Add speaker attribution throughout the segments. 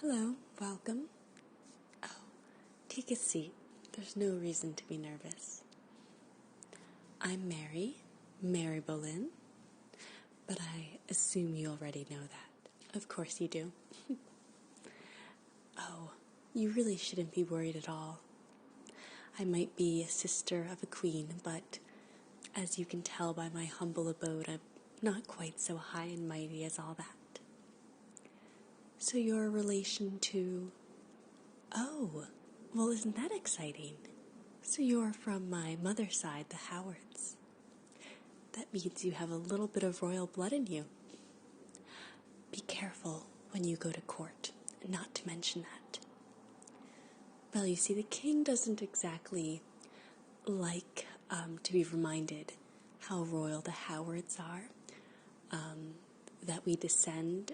Speaker 1: Hello, welcome. Oh, take a seat. There's no reason to be nervous. I'm Mary Boleyn, but I assume you already know that. Of course you do. Oh, you really shouldn't be worried at all. I might be a sister of a queen, but as you can tell by my humble abode, I'm not quite so high and mighty as all that. So you're a relation to... Oh, well, isn't that exciting? So you're from my mother's side, the Howards. That means you have a little bit of royal blood in you. Be careful when you go to court, not to mention that. Well, you see, the king doesn't exactly like to be reminded how royal the Howards are, that we descend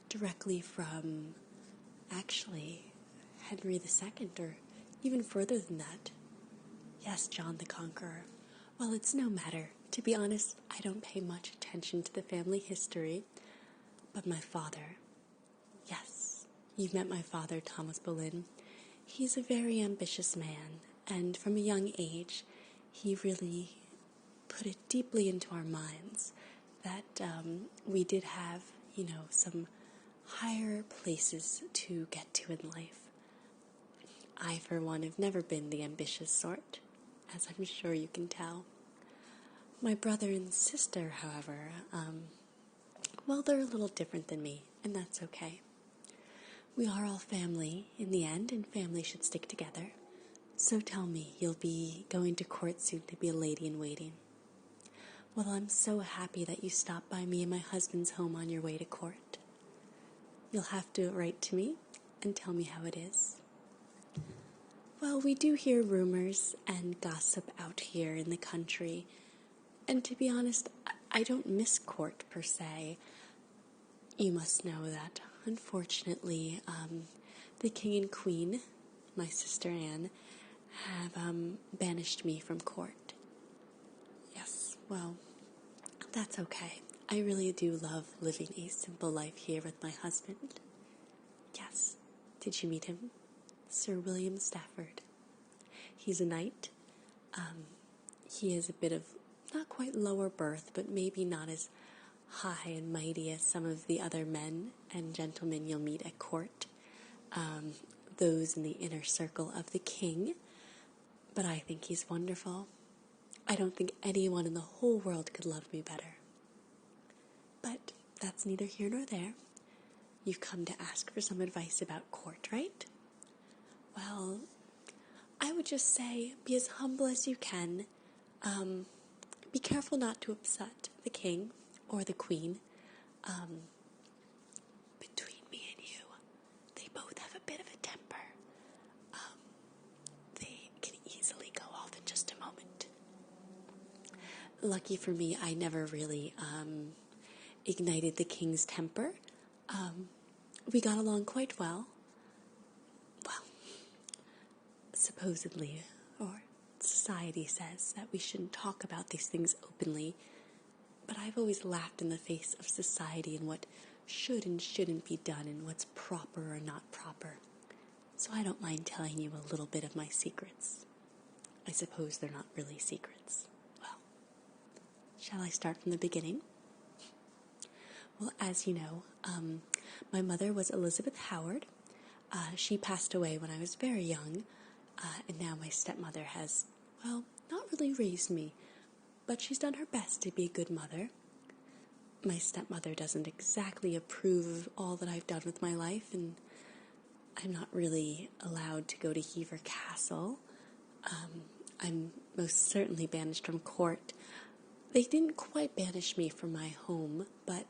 Speaker 1: directly from, actually, Henry II, or even further than that. Yes, John the Conqueror. Well, it's no matter. To be honest, I don't pay much attention to the family history, but my father, yes, you've met my father, Thomas Boleyn. He's a very ambitious man, and from a young age, he really put it deeply into our minds that we did have, some higher places to get to in life. I, for one, have never been the ambitious sort, as I'm sure you can tell. My brother and sister, however, they're a little different than me, and that's okay. We are all family in the end, and family should stick together. So tell me, you'll be going to court soon to be a lady-in-waiting. Well, I'm so happy that you stopped by me and my husband's home on your way to court. You'll have to write to me and tell me how it is. Well, we do hear rumors and gossip out here in the country, and to be honest, I don't miss court per se. You must know that, unfortunately, the king and queen, my sister Anne, have banished me from court. Yes, well, that's okay. I really do love living a simple life here with my husband. Yes, did you meet him? Sir William Stafford. He's a knight. He is a bit of, not quite lower birth, but maybe not as high and mighty as some of the other men and gentlemen you'll meet at court, those in the inner circle of the king, but I think he's wonderful. I don't think anyone in the whole world could love me better. But that's neither here nor there. You've come to ask for some advice about court, right? Well, I would just say be as humble as you can. Be careful not to upset the king or the queen. Between me and you, they both have a bit of a temper. They can easily go off in just a moment. Lucky for me, I never really ignited the king's temper. We got along quite well. Well, supposedly, or society says that we shouldn't talk about these things openly, but I've always laughed in the face of society and what should and shouldn't be done and what's proper or not proper. So I don't mind telling you a little bit of my secrets. I suppose they're not really secrets. Well, shall I start from the beginning? Well, as you know, my mother was Elizabeth Howard. She passed away when I was very young, and now my stepmother has, not really raised me, but she's done her best to be a good mother. My stepmother doesn't exactly approve of all that I've done with my life, and I'm not really allowed to go to Hever Castle. I'm most certainly banished from court. They didn't quite banish me from my home, but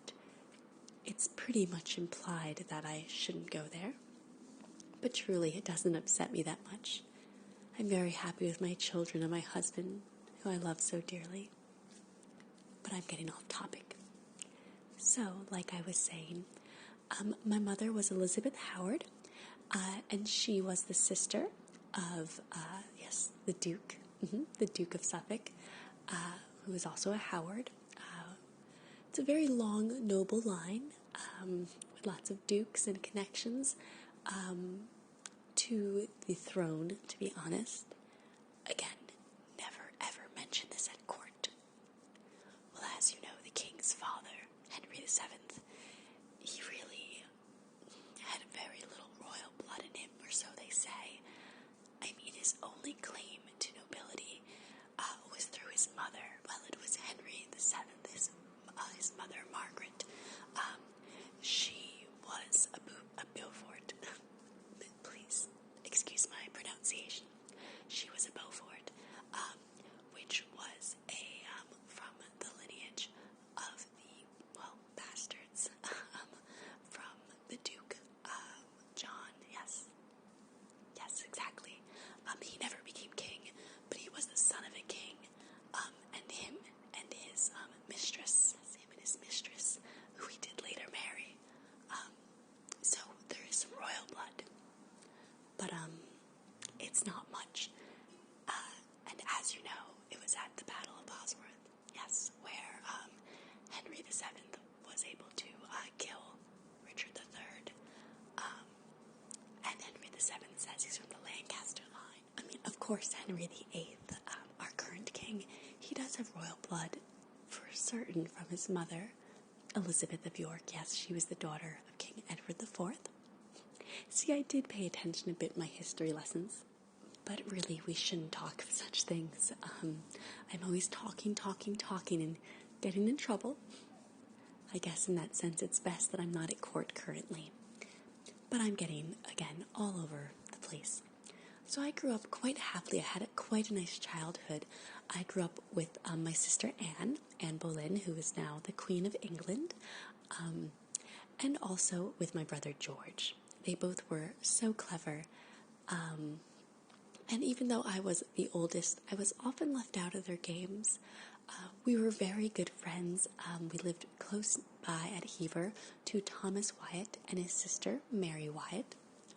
Speaker 1: it's pretty much implied that I shouldn't go there. But truly, it doesn't upset me that much. I'm very happy with my children and my husband, who I love so dearly. But I'm getting off topic. So, like I was saying, my mother was Elizabeth Howard, and she was the sister of, the Duke, the Duke of Suffolk, who was also a Howard. It's a very long, noble line, with lots of dukes and connections to the throne, to be honest. Again, never ever mention this at court. Well, as you know, the king's father, Henry VII, he really had very little royal blood in him, or so they say. I mean, his only claim to nobility was through his mother. Well, it was Henry VII, his mother, Margaret. She was a Beaufort. Please excuse my pronunciation. She was a Beaufort, which was from the lineage of the, bastards from the Duke John. Yes, exactly. He never became king, but he was the son of a king, and him and his mistress, who he did later marry. So there is some royal blood, but it's not much. And as you know, it was at the Battle of Bosworth, yes, where Henry VII was able to kill Richard III. And Henry VII says he's from the Lancaster line. I mean, of course, Henry VIII, our current king, he does have royal blood, for certain, from his mother, Elizabeth of York. Yes, she was the daughter of King Edward IV. See, I did pay attention a bit in my history lessons, but really we shouldn't talk of such things. I'm always talking and getting in trouble. I guess in that sense it's best that I'm not at court currently. But I'm getting, again, all over the place. So I grew up quite happily. I had quite a nice childhood. I grew up with my sister Anne Boleyn, who is now the Queen of England, and also with my brother George. They both were so clever. And even though I was the oldest, I was often left out of their games. We were very good friends. We lived close by at Hever to Thomas Wyatt and his sister, Mary Wyatt,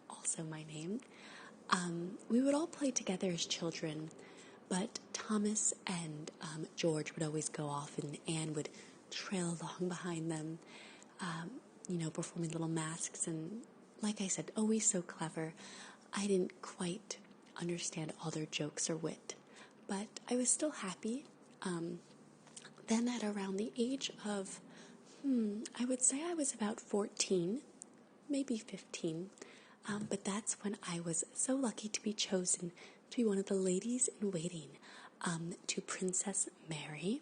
Speaker 1: also my name. We would all play together as children, but Thomas and George would always go off, and Anne would trail along behind them, performing little masks. And like I said, always so clever. I didn't quite understand all their jokes or wit, but I was still happy. Then at around the age of, I would say I was about 14, maybe 15, but that's when I was so lucky to be chosen to be one of the ladies in waiting to Princess Mary.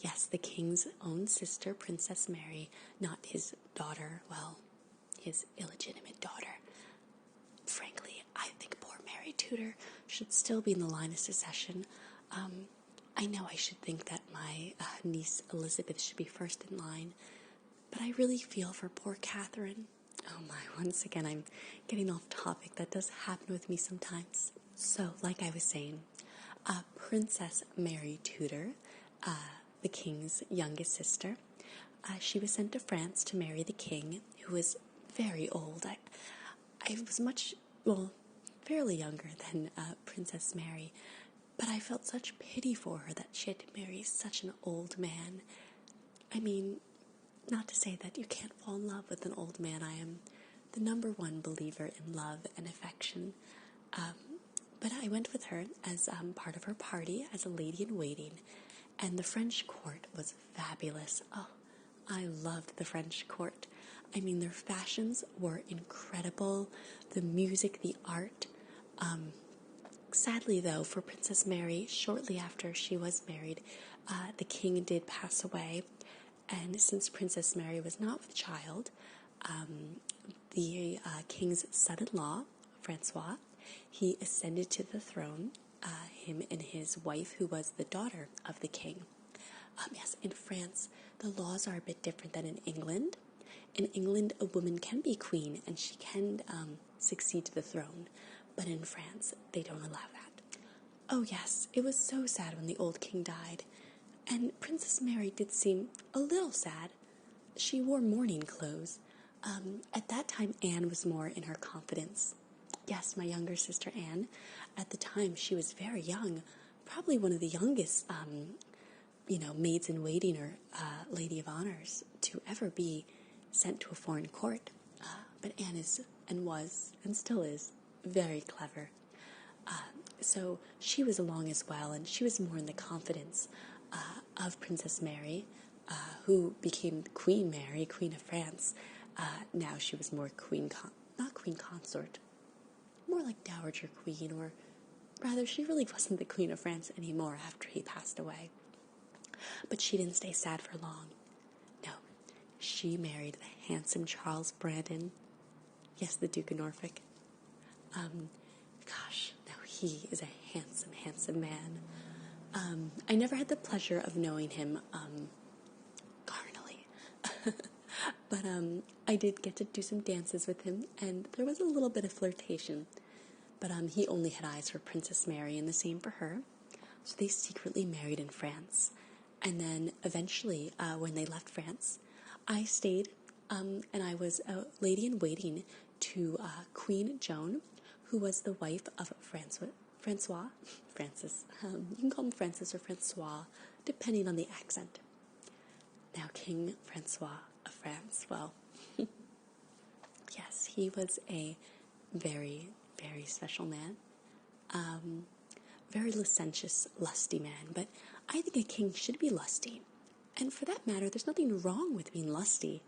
Speaker 1: Yes, the king's own sister, Princess Mary, not his daughter, his illegitimate daughter. Frankly, I think poor Mary Tudor should still be in the line of succession. I know I should think that my niece Elizabeth should be first in line, but I really feel for poor Catherine. Oh my, once again I'm getting off topic. That does happen with me sometimes. So, like I was saying, Princess Mary Tudor, the king's youngest sister, she was sent to France to marry the king, who was very old. I was fairly younger than Princess Mary, but I felt such pity for her that she had to marry such an old man. I mean, not to say that you can't fall in love with an old man. I am the number one believer in love and affection. But I went with her as part of her party as a lady in waiting, and the French court was fabulous. Oh, I loved the French court. I mean, their fashions were incredible, the music, the art. Sadly, though, for Princess Mary, shortly after she was married, the king did pass away, and since Princess Mary was not with child, the king's son-in-law, Francois, he ascended to the throne, him and his wife, who was the daughter of the king. Yes, in France, the laws are a bit different than in England. In England, a woman can be queen and she can succeed to the throne, but in France, they don't allow that. Oh yes, it was so sad when the old king died, and Princess Mary did seem a little sad. She wore mourning clothes. At that time, Anne was more in her confidence. Yes, my younger sister Anne, at the time she was very young, probably one of the youngest, maids in waiting or lady of honors to ever be sent to a foreign court. But Anne is, and was, and still is, very clever. So she was along as well, and she was more in the confidence of Princess Mary, who became Queen Mary, Queen of France. Now she was more not queen consort, more like Dowager Queen, or rather, she really wasn't the Queen of France anymore after he passed away. But she didn't stay sad for long. No, she married the handsome Charles Brandon. Yes, the Duke of Norfolk. He is a handsome, handsome man. I never had the pleasure of knowing him carnally. But I did get to do some dances with him, and there was a little bit of flirtation. But he only had eyes for Princess Mary, and the same for her. So they secretly married in France. And then eventually, when they left France, I stayed, and I was a lady-in-waiting to Queen Joan, who was the wife of Francis. You can call him Francis or Francois, depending on the accent. Now, King Francois of France, well, yes, he was a very, very special man. Very licentious, lusty man, but I think a king should be lusty. And for that matter, there's nothing wrong with being lusty.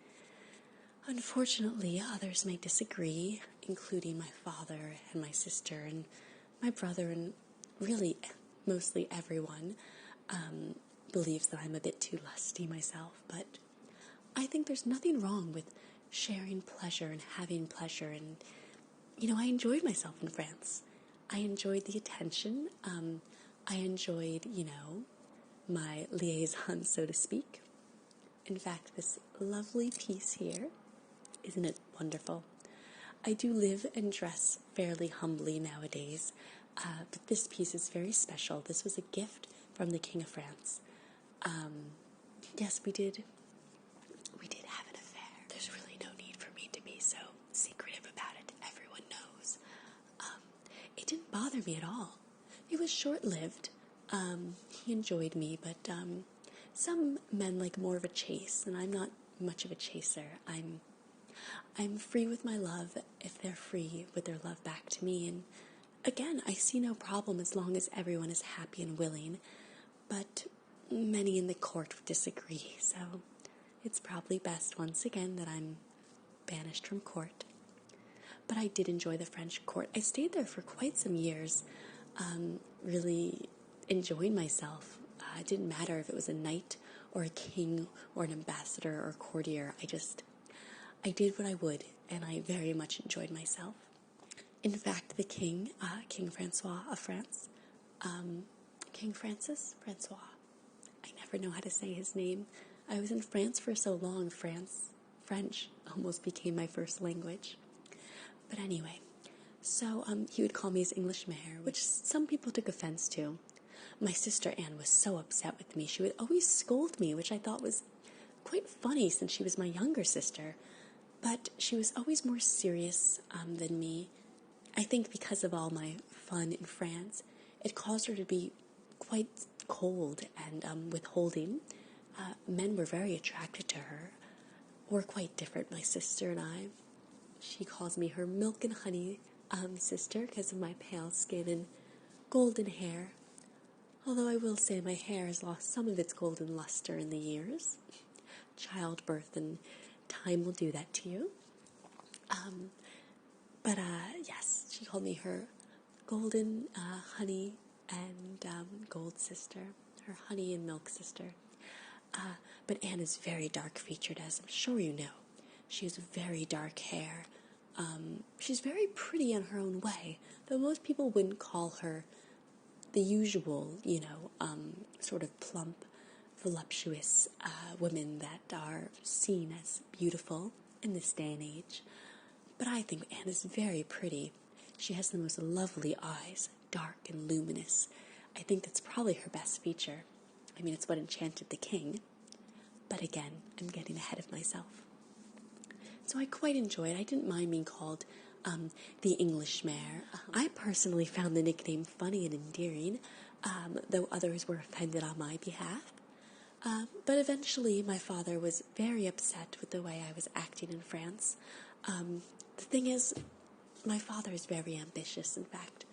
Speaker 1: Unfortunately, others may disagree, including my father and my sister and my brother, and really mostly everyone believes that I'm a bit too lusty myself. But I think there's nothing wrong with sharing pleasure and having pleasure. And, I enjoyed myself in France. I enjoyed the attention. I enjoyed, my liaison, so to speak. In fact, this lovely piece here, isn't it wonderful? I do live and dress fairly humbly nowadays, but this piece is very special. This was a gift from the King of France. Yes, we did have an affair. There's really no need for me to be so secretive about it. Everyone knows. It didn't bother me at all. It was short-lived. He enjoyed me, but some men like more of a chase, and I'm not much of a chaser. I'm free with my love if they're free with their love back to me, and again, I see no problem as long as everyone is happy and willing, but many in the court would disagree, so it's probably best once again that I'm banished from court. But I did enjoy the French court. I stayed there for quite some years, really enjoying myself. It didn't matter if it was a knight or a king or an ambassador or a courtier. I did what I would, and I very much enjoyed myself. In fact, the king, King Francois of France, King Francis? Francois. I never know how to say his name. I was in France for so long, French almost became my first language. But anyway, so he would call me his English mare, which some people took offense to. My sister Anne was so upset with me. She would always scold me, which I thought was quite funny since she was my younger sister. But she was always more serious than me. I think because of all my fun in France, it caused her to be quite cold and withholding. Men were very attracted to her. We're quite different, my sister and I. She calls me her milk and honey sister because of my pale skin and golden hair. Although I will say my hair has lost some of its golden luster in the years. Childbirth and time will do that to you. But yes, she called me her golden honey and gold sister, her honey and milk sister. But Anne is very dark-featured, as I'm sure you know. She has very dark hair. She's very pretty in her own way, though most people wouldn't call her the usual, sort of plump, voluptuous women that are seen as beautiful in this day and age. But I think Anne is very pretty. She has the most lovely eyes, dark and luminous. I think that's probably her best feature. I mean, it's what enchanted the king. But again, I'm getting ahead of myself. So I quite enjoyed it. I didn't mind being called the English mare. I personally found the nickname funny and endearing, though others were offended on my behalf. But eventually my father was very upset with the way I was acting in France. The thing is, my father is very ambitious. In fact,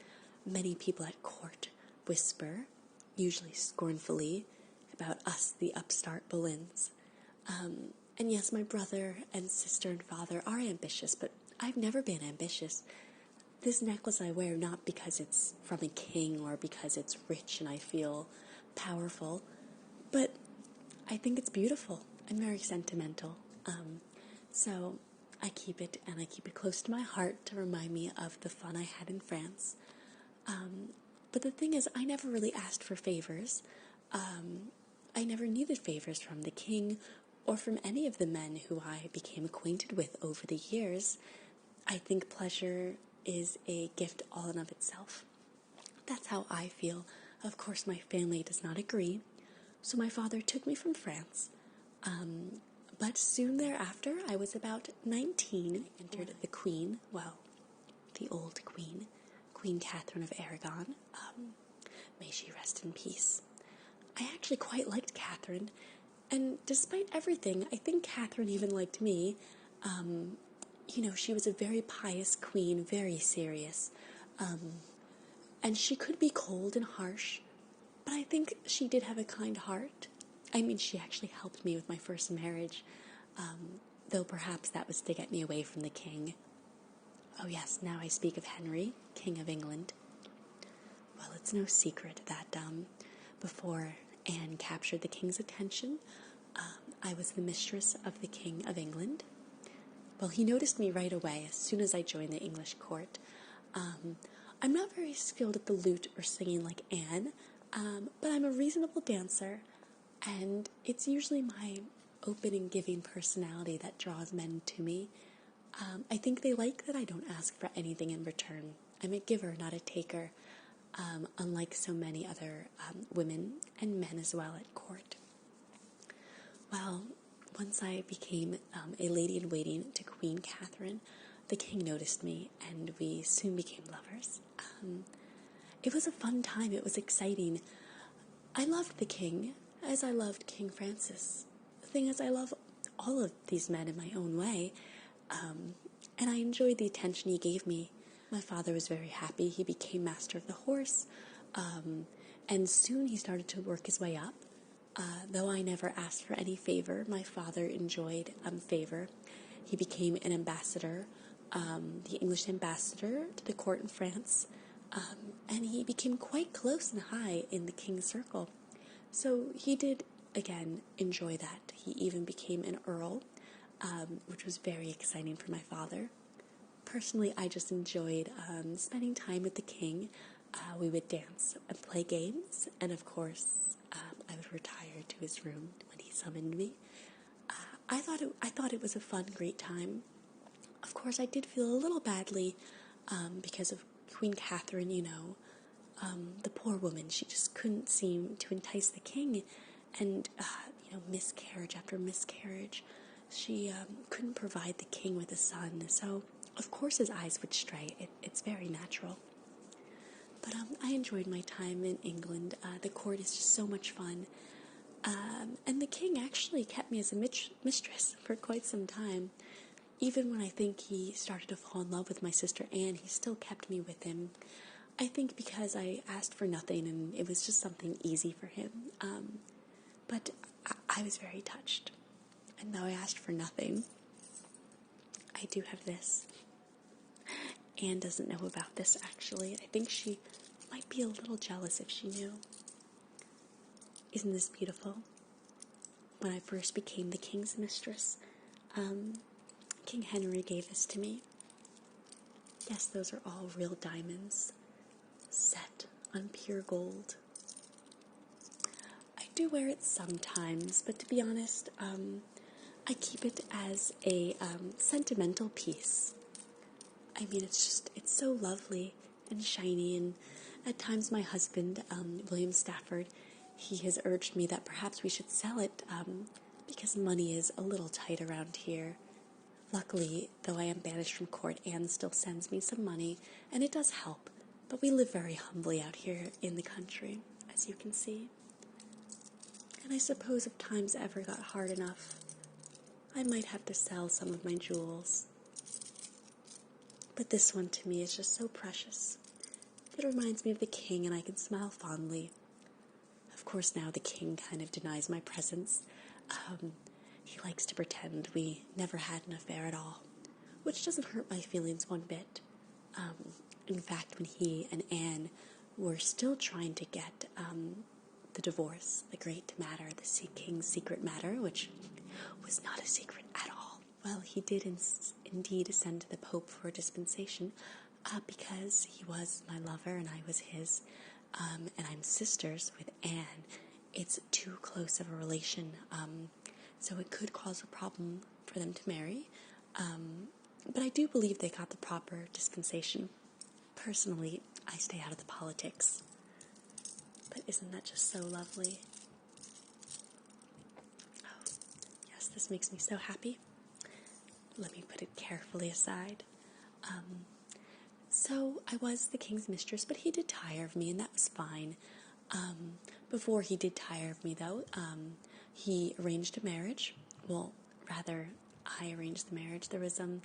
Speaker 1: many people at court whisper, usually scornfully, about us, the upstart Boleyns. And yes, my brother and sister and father are ambitious, but I've never been ambitious. This necklace I wear not because it's from a king or because it's rich and I feel powerful, but I think it's beautiful. I'm very sentimental. So I keep it, and I keep it close to my heart to remind me of the fun I had in France. But the thing is, I never really asked for favors. I never needed favors from the king or from any of the men who I became acquainted with over the years. I think pleasure is a gift all in of itself. That's how I feel. Of course, my family does not agree. So my father took me from France. But soon thereafter, I was about 19, entered the Queen, well, the old Queen, Queen Catherine of Aragon. May she rest in peace. I actually quite liked Catherine, and despite everything, I think Catherine even liked me. She was a very pious queen, very serious, and she could be cold and harsh, but I think she did have a kind heart. I mean, she actually helped me with my first marriage, though perhaps that was to get me away from the king. Oh yes, now I speak of Henry, King of England. Well, it's no secret that before Anne captured the king's attention, I was the mistress of the King of England. Well, he noticed me right away as soon as I joined the English court. I'm not very skilled at the lute or singing like Anne, but I'm a reasonable dancer, and it's usually my open and giving personality that draws men to me. I think they like that I don't ask for anything in return. I'm a giver, not a taker, unlike so many other women and men as well at court. Well, once I became a lady-in-waiting to Queen Catherine, the king noticed me, and we soon became lovers. It was a fun time. It was exciting. I loved the king, as I loved King Francis. The thing is, I love all of these men in my own way, and I enjoyed the attention he gave me. My father was very happy. He became master of the horse, and soon he started to work his way up. Though I never asked for any favor, my father enjoyed favor. He became an ambassador, the English ambassador to the court in France, and he became quite close and high in the king's circle. So he did, again, enjoy that. He even became an earl, which was very exciting for my father. Personally, I just enjoyed spending time with the king. We would dance and play games, and of course, I would retire to his room when he summoned me. I thought it was a fun, great time. Of course, I did feel a little badly because of Queen Catherine. The poor woman. She just couldn't seem to entice the king, and miscarriage after miscarriage, she couldn't provide the king with a son. So, of course, his eyes would stray. It's very natural. But I enjoyed my time in England. The court is just so much fun. And the king actually kept me as a mistress for quite some time. Even when I think he started to fall in love with my sister Anne, he still kept me with him. I think because I asked for nothing and it was just something easy for him. But I was very touched. And though I asked for nothing, I do have this. Anne doesn't know about this, actually. I think she might be a little jealous if she knew. Isn't this beautiful? When I first became the king's mistress, King Henry gave this to me. Yes, those are all real diamonds, set on pure gold. I do wear it sometimes, but to be honest, I keep it as a sentimental piece. I mean, it's so lovely and shiny, and at times my husband, William Stafford, he has urged me that perhaps we should sell it because money is a little tight around here. Luckily, though I am banished from court, Anne still sends me some money, and it does help, but we live very humbly out here in the country, as you can see. And And I suppose if times ever got hard enough, I might have to sell some of my jewels. But this one to me is just so precious. It reminds me of the king, and I can smile fondly. Of course, now the king kind of denies my presence. He likes to pretend we never had an affair at all, which doesn't hurt my feelings one bit. In fact, when he and Anne were still trying to get the divorce, the great matter, the king's secret matter, which was not a secret at all, well, he did indeed send to the Pope for a dispensation because he was my lover and I was his, and I'm sisters with Anne. It's too close of a relation, so it could cause a problem for them to marry. But I do believe they got the proper dispensation. Personally, I stay out of the politics. But isn't that just so lovely? Oh, yes, this makes me so happy. Let me put it carefully aside. So I was the king's mistress, but he did tire of me, and that was fine. Before he did tire of me, though, he arranged a marriage. Well, rather, I arranged the marriage. There was a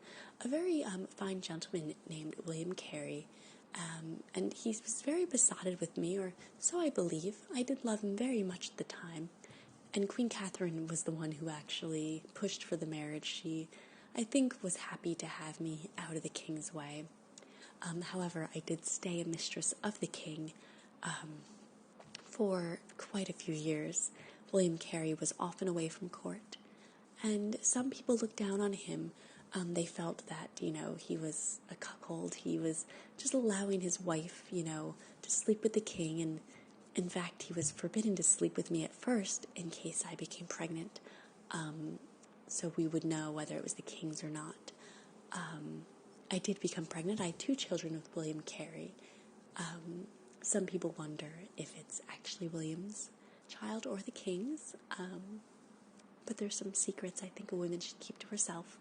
Speaker 1: very fine gentleman named William Carey, and he was very besotted with me, or so I believe. I did love him very much at the time, and Queen Catherine was the one who actually pushed for the marriage. She, I think, was happy to have me out of the king's way. However, I did stay a mistress of the king for quite a few years. William Carey was often away from court, and some people looked down on him. They felt that, he was a cuckold. He was just allowing his wife, to sleep with the king, and in fact, he was forbidden to sleep with me at first in case I became pregnant, so we would know whether it was the king's or not. I did become pregnant. I had 2 children with William Carey. Some people wonder if it's actually William's child or the king's, but there's some secrets I think a woman should keep to herself.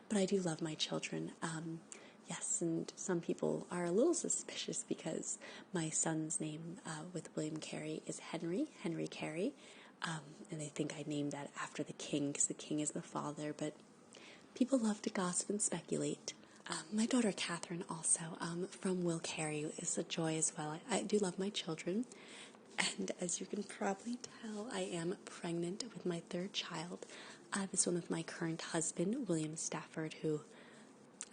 Speaker 1: But I do love my children. Yes, and some people are a little suspicious because my son's name with William Carey is Henry Carey, and they think I named that after the king because the king is the father, but people love to gossip and speculate. My daughter Catherine also, from Will Carey, is a joy as well. I do love my children, and as you can probably tell, I am pregnant with my 3rd child. This one with my current husband, William Stafford, who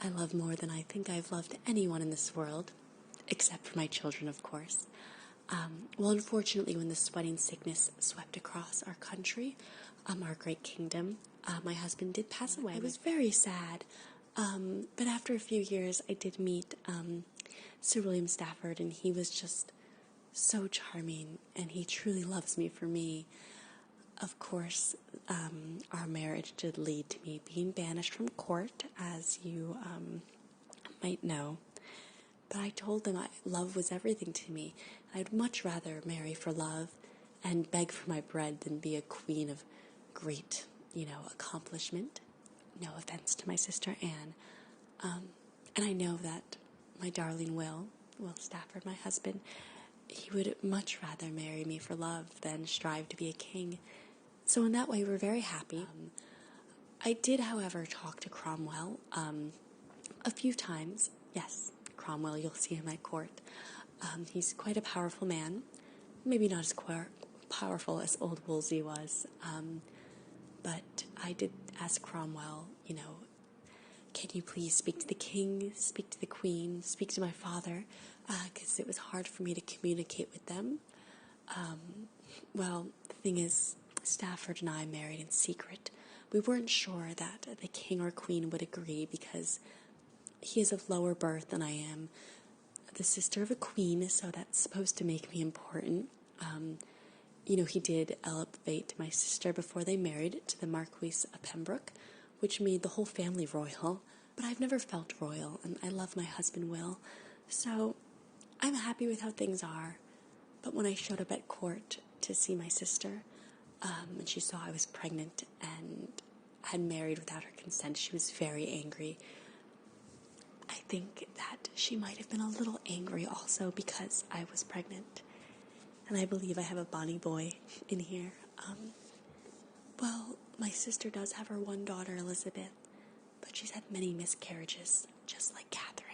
Speaker 1: I love more than I think I've loved anyone in this world, except for my children, of course. Well, unfortunately, when the sweating sickness swept across our country, our great kingdom, my husband did pass away. I was very sad. But after a few years, I did meet Sir William Stafford, and he was just so charming, and he truly loves me for me. Of course, our marriage did lead to me being banished from court, as you might know. But I told them love was everything to me. I'd much rather marry for love and beg for my bread than be a queen of great, accomplishment. No offense to my sister Anne. And I know that my darling Will Stafford, my husband, he would much rather marry me for love than strive to be a king. So in that way, we're very happy. I did, however, talk to Cromwell a few times. Yes, Cromwell, you'll see him at court. He's quite a powerful man. Maybe not as powerful as old Wolsey was. But I did ask Cromwell, can you please speak to the king, speak to the queen, speak to my father, because it was hard for me to communicate with them. Well, the thing is, Stafford and I married in secret. We weren't sure that the king or queen would agree because he is of lower birth than I am, the sister of a queen, so that's supposed to make me important. He did elevate my sister before they married to the Marquis of Pembroke, which made the whole family royal, but I've never felt royal, and I love my husband Will, so I'm happy with how things are. But when I showed up at court to see my sister, and she saw I was pregnant and had married without her consent, she was very angry. I think that she might have been a little angry also because I was pregnant. And I believe I have a bonny boy in here. Well, my sister does have her one daughter, Elizabeth, but she's had many miscarriages, just like Catherine.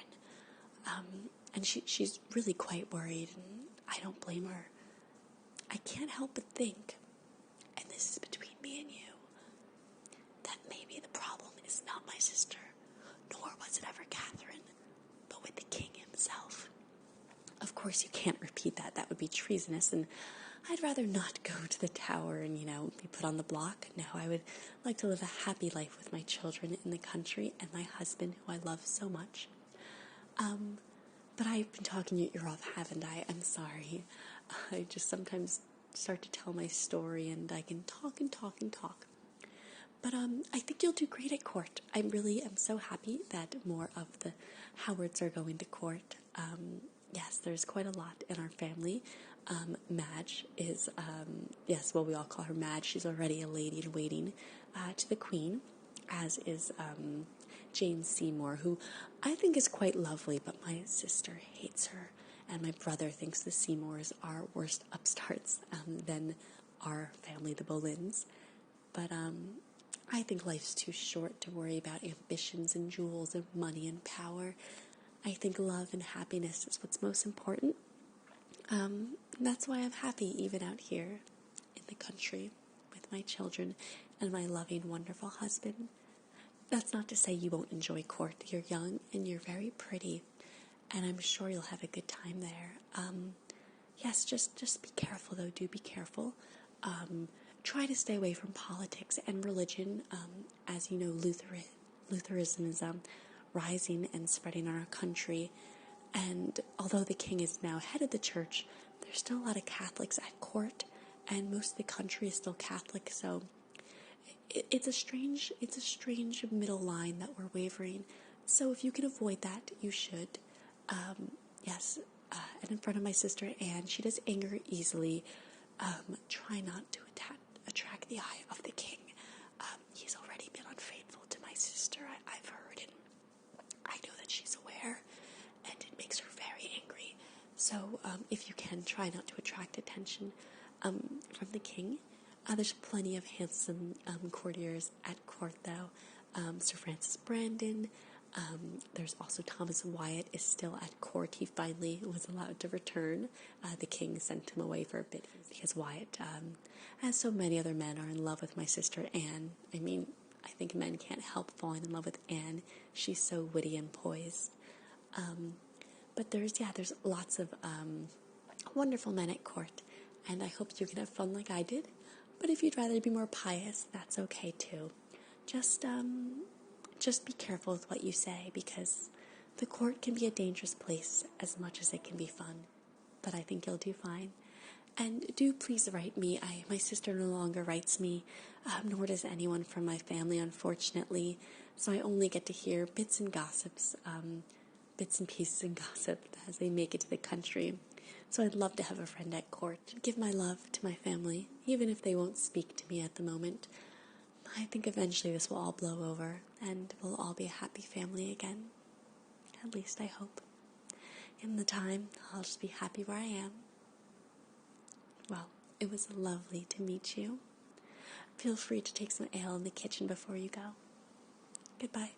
Speaker 1: And she's really quite worried, and I don't blame her. I can't help but think, and this is between me and you, that maybe the problem is not my sister, nor was it ever Catherine, but with the king himself. Of course, you can't repeat that. That would be treasonous, and I'd rather not go to the tower and, be put on the block. No, I would like to live a happy life with my children in the country and my husband, who I love so much. But I've been talking your ear off, haven't I? I'm sorry. I just sometimes start to tell my story, and I can talk and talk and talk. But I think you'll do great at court. I really am so happy that more of the Howards are going to court. Yes, there's quite a lot in our family. Madge is, we all call her Madge. She's already a lady in waiting to the Queen, as is Jane Seymour, who I think is quite lovely, but my sister hates her, and my brother thinks the Seymours are worse upstarts than our family, the Boleyns. But I think life's too short to worry about ambitions and jewels and money and power. I think love and happiness is what's most important. That's why I'm happy even out here in the country with my children and my loving, wonderful husband. That's not to say you won't enjoy court. You're young and you're very pretty, and I'm sure you'll have a good time there. Yes, just be careful, though. Do be careful. Try to stay away from politics and religion. As you know, Lutheranism is rising and spreading in our country. And although the king is now head of the church, there's still a lot of Catholics at court, and most of the country is still Catholic. So it's a strange middle line that we're wavering. So if you can avoid that, you should. Yes. And in front of my sister Anne, she does anger easily. Try not to attract the eye of the king. He's already been unfaithful to my sister, I've heard, and I know that she's aware, and it makes her very angry. So if you can, try not to attract attention from the king. There's plenty of handsome courtiers at court, though. Sir Francis Brandon. There's also Thomas Wyatt is still at court. He finally was allowed to return. The king sent him away for a bit because Wyatt, as so many other men, are in love with my sister Anne. I mean, I think men can't help falling in love with Anne. She's so witty and poised. But there's lots of wonderful men at court, and I hope you can have fun like I did. But if you'd rather be more pious, that's okay too. Just be careful with what you say, because the court can be a dangerous place as much as it can be fun. But I think you'll do fine. And do please write me. My sister no longer writes me, nor does anyone from my family, unfortunately. So I only get to hear bits and pieces and gossip as they make it to the country. So I'd love to have a friend at court. Give my love to my family, even if they won't speak to me at the moment. I think eventually this will all blow over, and we'll all be a happy family again. At least I hope. In the time, I'll just be happy where I am. Well, it was lovely to meet you. Feel free to take some ale in the kitchen before you go. Goodbye.